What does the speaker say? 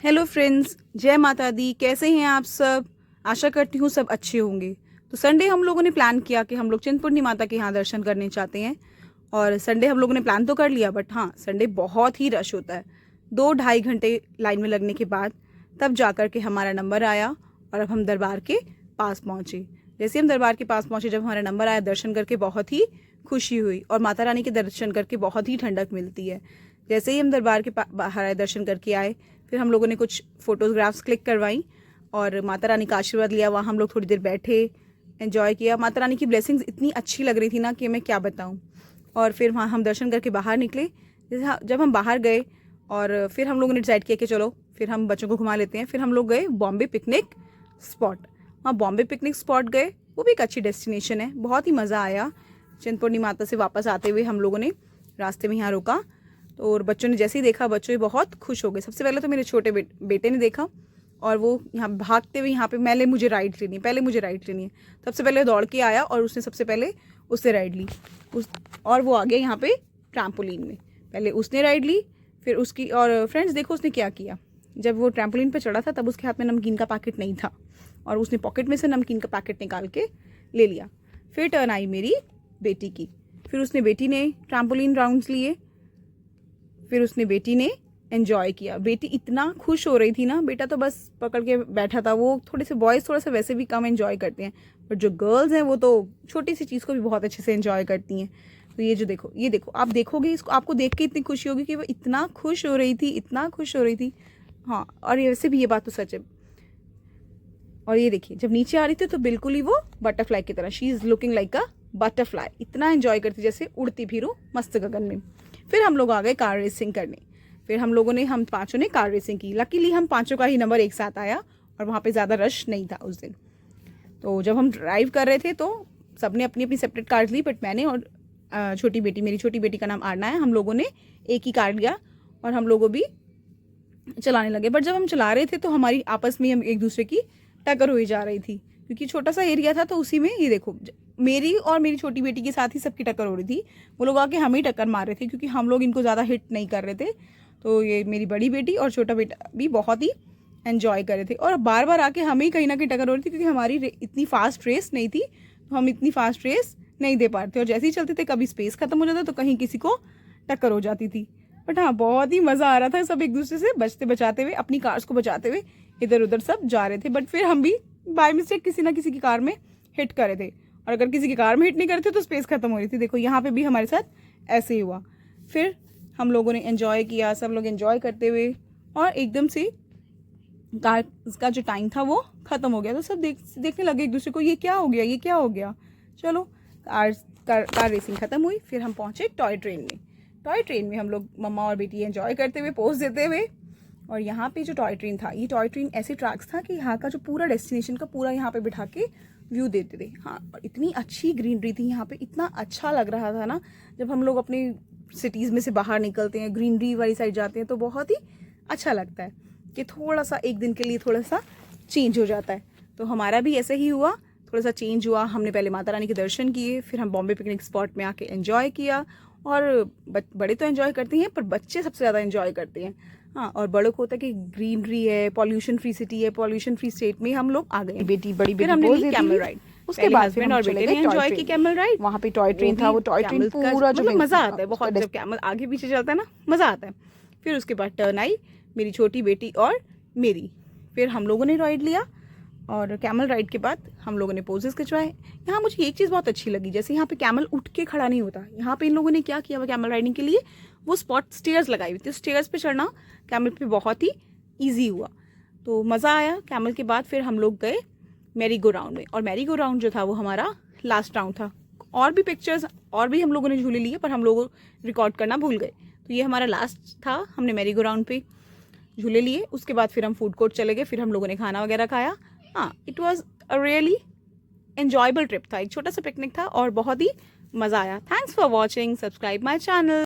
Hello friends, जय माता दी। कैसे हैं आप सब? आशा करती हूँ सब अच्छे होंगे। तो संडे हम लोगों ने प्लान किया कि हम लोग चिंतपूर्णी माता के यहाँ दर्शन करने चाहते हैं। और संडे हम लोगों ने प्लान तो कर लिया, बट हाँ, संडे बहुत ही रश होता है। 2-2.5 घंटे लाइन में लगने के बाद तब जा कर के हमारा नंबर आया और अब हम दरबार के पास पहुँचे। जैसे हम दरबार के पास पहुँचे, जब हमारा नंबर आया, दर्शन करके बहुत ही खुशी हुई और माता रानी के दर्शन करके बहुत ही ठंडक मिलती है। जैसे ही हम दरबार के बाहर आए, दर्शन करके आए, फिर हम लोगों ने कुछ फोटोग्राफ्स क्लिक करवाई और माता रानी का आशीर्वाद लिया। वहाँ हम लोग थोड़ी देर बैठे, एंजॉय किया। माता रानी की ब्लेसिंग्स इतनी अच्छी लग रही थी ना कि मैं क्या बताऊँ। और फिर वहाँ हम दर्शन करके बाहर निकले। जैसे जब हम बाहर गए और फिर हम लोगों ने डिसाइड किया कि चलो फिर हम बच्चों को घुमा लेते हैं। फिर हम लोग गए बॉम्बे पिकनिक स्पॉट। वहाँ बॉम्बे पिकनिक स्पॉट गए, वो भी एक अच्छी डेस्टिनेशन है। बहुत ही मज़ा आया। चिंतपूर्णी माता से वापस आते हुए हम लोगों ने रास्ते में यहाँ रुका, तो और बच्चों ने जैसे ही देखा, बच्चों भी बहुत खुश हो गए। सबसे पहले तो मेरे छोटे बेटे ने देखा और वो यहाँ भागते हुए यहाँ पे पहले मुझे राइड लेनी है। सबसे पहले दौड़ के आया और उसने सबसे पहले उससे राइड ली और वो आ गया यहाँ पे ट्रैम्पोलिन में। पहले उसने राइड ली, फिर उसकी। और फ्रेंड्स देखो उसने क्या किया। जब वो ट्रैम्पोलिन पे चढ़ा था तब उसके हाथ में नमकीन का पैकेट नहीं था और उसने पॉकेट में से नमकीन का पैकेट निकाल के ले लिया। फिर टर्न आई मेरी बेटी की। फिर उसने बेटी ने ट्रैम्पोलिन राउंड्स लिए, फिर उसने बेटी ने एंजॉय किया। बेटी इतना खुश हो रही थी ना, बेटा तो बस पकड़ के बैठा था। वो थोड़े से बॉयज़ थोड़ा सा वैसे भी कम एंजॉय करते हैं, बट जो गर्ल्स हैं वो तो छोटी सी चीज़ को भी बहुत अच्छे से एंजॉय करती हैं। तो ये जो देखो, ये देखो, आप देखोगे इसको, आपको देख के इतनी खुशी होगी कि वो इतना खुश हो रही थी, इतना खुश हो रही थी। हाँ, और वैसे भी ये बात तो सच है। और ये देखिए, जब नीचे आ रही थी तो बिल्कुल ही वो बटरफ्लाई की तरह, she is looking like a butterfly. इतना एंजॉय करती जैसे उड़ती फिरूं मस्त गगन में। फिर हम लोग आ गए कार रेसिंग करने। फिर हम पांचों ने कार रेसिंग की। लकीली हम पांचों का ही नंबर एक साथ आया और वहाँ पे ज़्यादा रश नहीं था उस दिन। तो जब हम ड्राइव कर रहे थे तो सबने अपनी अपनी सेपरेट कार्स ली, बट मैंने और मेरी छोटी बेटी का नाम आरना है, हम लोगों ने एक ही कार लिया और हम लोगों भी चलाने लगे। बट जब हम चला रहे थे तो हमारी आपस में हम एक दूसरे की टक्कर हुई जा रही थी, क्योंकि छोटा सा एरिया था। तो उसी में ये देखो, मेरी और मेरी छोटी बेटी के साथ ही सबकी टक्कर हो रही थी। वो लोग आके हमें टक्कर मार रहे थे क्योंकि हम लोग इनको ज़्यादा हिट नहीं कर रहे थे। तो ये मेरी बड़ी बेटी और छोटा बेटा भी बहुत ही एंजॉय कर रहे थे और बार बार आके हमें ही कहीं ना कहीं टक्कर हो रही थी, क्योंकि हमारी इतनी फास्ट रेस नहीं थी, तो हम इतनी फास्ट रेस नहीं दे पा रहे थे। और जैसे ही चलते थे, कभी स्पेस खत्म हो जाता तो कहीं किसी को टक्कर हो जाती थी। बट हाँ, बहुत ही मज़ा आ रहा था। सब एक दूसरे से बचते बचाते हुए, अपनी कार्स को बचाते हुए इधर उधर सब जा रहे थे। बट फिर हम भी बाय मिस्टेक किसी ना किसी की कार में हिट कर रहे थे, और अगर किसी की कार में हिट नहीं करते तो स्पेस खत्म हो रही थी। देखो यहाँ पे भी हमारे साथ ऐसे ही हुआ। फिर हम लोगों ने एंजॉय किया, सब लोग एंजॉय करते हुए, और एकदम से कार का जो टाइम था वो ख़त्म हो गया। तो सब देखने लगे एक दूसरे को, ये क्या हो गया, ये क्या हो गया। चलो, कार रेसिंग ख़त्म हुई। फिर हम पहुँचे टॉय ट्रेन में। टॉय ट्रेन में हम लोग मम्मा और बेटी एंजॉय करते हुए, पोज देते हुए। और यहाँ पे जो टॉय ट्रेन था, ये टॉय ट्रेन ऐसे ट्रैक्स था कि यहाँ का जो पूरा डेस्टिनेशन का पूरा यहाँ पे बिठा के व्यू देते थे। हाँ, और इतनी अच्छी ग्रीनरी थी यहाँ पे, इतना अच्छा लग रहा था ना। जब हम लोग अपनी सिटीज़ में से बाहर निकलते हैं, ग्रीनरी वाली साइड जाते हैं, तो बहुत ही अच्छा लगता है कि थोड़ा सा एक दिन के लिए थोड़ा सा चेंज हो जाता है। तो हमारा भी ऐसे ही हुआ, थोड़ा सा चेंज हुआ। हमने पहले माता रानी के दर्शन किए, फिर हम बॉम्बे पिकनिक स्पॉट में आके एंजॉय किया। और बड़े तो एंजॉय करते हैं, पर बच्चे सबसे ज़्यादा एंजॉय करते हैं। हाँ, और बड़ों को होता है कि ग्रीनरी है, पॉल्यूशन फ्री सिटी है, पॉल्यूशन फ्री स्टेट में हम लोग आ गए। बड़ी बेटी हमने ली कैमल राइड। उसके बाद हस्बैंड और बेटे ने एंजॉय की कैमल राइड। वहाँ पे टॉय ट्रेन था, वो टॉय ट्रेन पूरा जो मज़ा आता है बहुत, जब कैमल आगे पीछे चलता है ना, मज़ा आता है। फिर उसके बाद टर्न आई मेरी छोटी बेटी और मेरी। फिर हम लोगों ने राइड लिया, और कैमल राइड के बाद हम लोगों ने पोजेस खिंचवाए। यहाँ मुझे एक चीज़ बहुत अच्छी लगी, जैसे यहाँ पे कैमल उठ के खड़ा नहीं होता। यहाँ पे इन लोगों ने क्या किया हुआ कैमल राइडिंग के लिए, वो स्पॉट स्टेयर्स लगाई हुई थी। स्टेयर्स पे चढ़ना कैमल पे बहुत ही ईजी हुआ, तो मज़ा आया। कैमल के बाद फिर हम लोग गए मैरी गो राउंड में, और मैरी गो राउंड जो था वो हमारा लास्ट राउंड था। और भी पिक्चर्स और भी हम लोगों ने झूले लिए, पर हम लोग रिकॉर्ड करना भूल गए। तो ये हमारा लास्ट था, हमने मैरी गो राउंड पे झूले लिए। उसके बाद फिर हम फूड कोर्ट चले गए, फिर हम लोगों ने खाना वगैरह खाया। हाँ, it was a really enjoyable trip था। एक छोटा सा पिकनिक था और बहुत ही मज़ा आया। Thanks for watching, subscribe my channel.